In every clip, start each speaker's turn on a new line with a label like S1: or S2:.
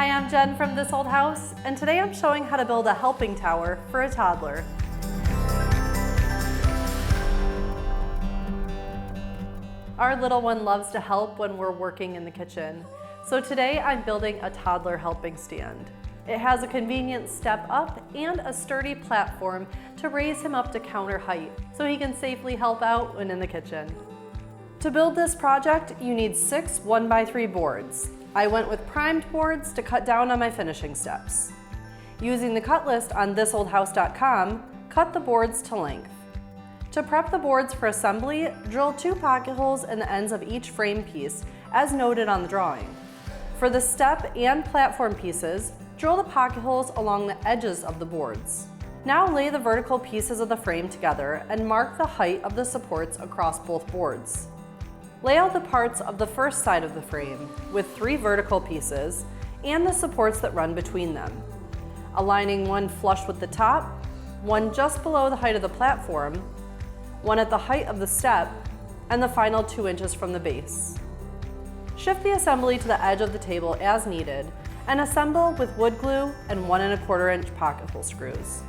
S1: Hi, I'm Jen from This Old House, and today I'm showing how to build a helping tower for a toddler. Our little one loves to help when we're working in the kitchen, so today I'm building a toddler helping stand. It has a convenient step up and a sturdy platform to raise him up to counter height, so he can safely help out when in the kitchen. To build this project, you need 6 1x3 boards. I went with primed boards to cut down on my finishing steps. Using the cut list on thisoldhouse.com, cut the boards to length. To prep the boards for assembly, drill 2 pocket holes in the ends of each frame piece, as noted on the drawing. For the step and platform pieces, drill the pocket holes along the edges of the boards. Now lay the vertical pieces of the frame together and mark the height of the supports across both boards. Lay out the parts of the first side of the frame with 3 vertical pieces and the supports that run between them, aligning one flush with the top, one just below the height of the platform, one at the height of the step, and the final 2 inches from the base. Shift the assembly to the edge of the table as needed and assemble with wood glue and 1 1/4 inch pocket hole screws.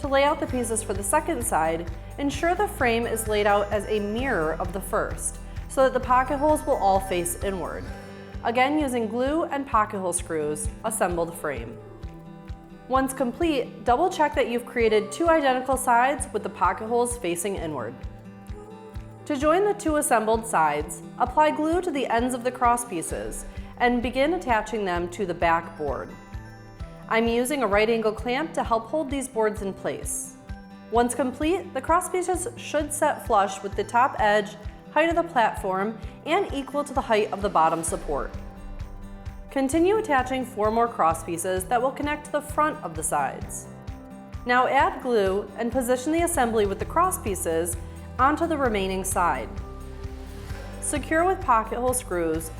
S1: To lay out the pieces for the second side, ensure the frame is laid out as a mirror of the first, so that the pocket holes will all face inward. Again, using glue and pocket hole screws, assemble the frame. Once complete, double check that you've created 2 identical sides with the pocket holes facing inward. To join the 2 assembled sides, apply glue to the ends of the cross pieces and begin attaching them to the back board. I'm using a right angle clamp to help hold these boards in place. Once complete, the cross pieces should set flush with the top edge, height of the platform, and equal to the height of the bottom support. Continue attaching 4 more cross pieces that will connect to the front of the sides. Now add glue and position the assembly with the cross pieces onto the remaining side. Secure with pocket hole screws,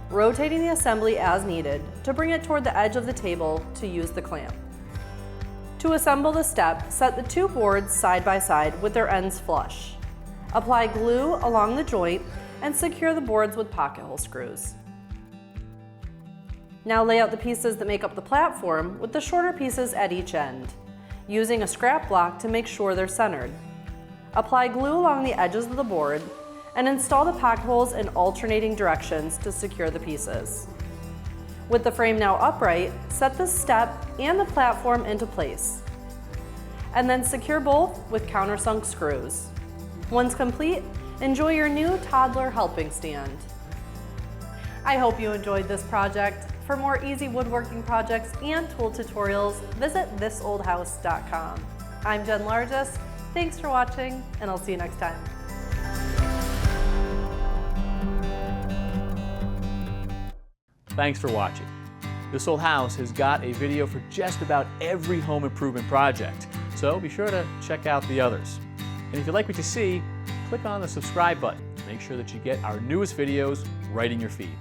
S1: rotating the assembly as needed to bring it toward the edge of the table to use the clamp. To assemble the step, set the 2 boards side by side with their ends flush. Apply glue along the joint and secure the boards with pocket hole screws. Now lay out the pieces that make up the platform with the shorter pieces at each end, using a scrap block to make sure they're centered. Apply glue along the edges of the board and install the pocket holes in alternating directions to secure the pieces. With the frame now upright, set the step and the platform into place, and then secure both with countersunk screws. Once complete, enjoy your new toddler helping stand. I hope you enjoyed this project. For more easy woodworking projects and tool tutorials, visit thisoldhouse.com. I'm Jenn Largesse. Thanks for watching, and I'll see you next time.
S2: Thanks for watching. This Old House has got a video for just about every home improvement project, so be sure to check out the others. And if you like what you see, click on the subscribe button to make sure that you get our newest videos right in your feed.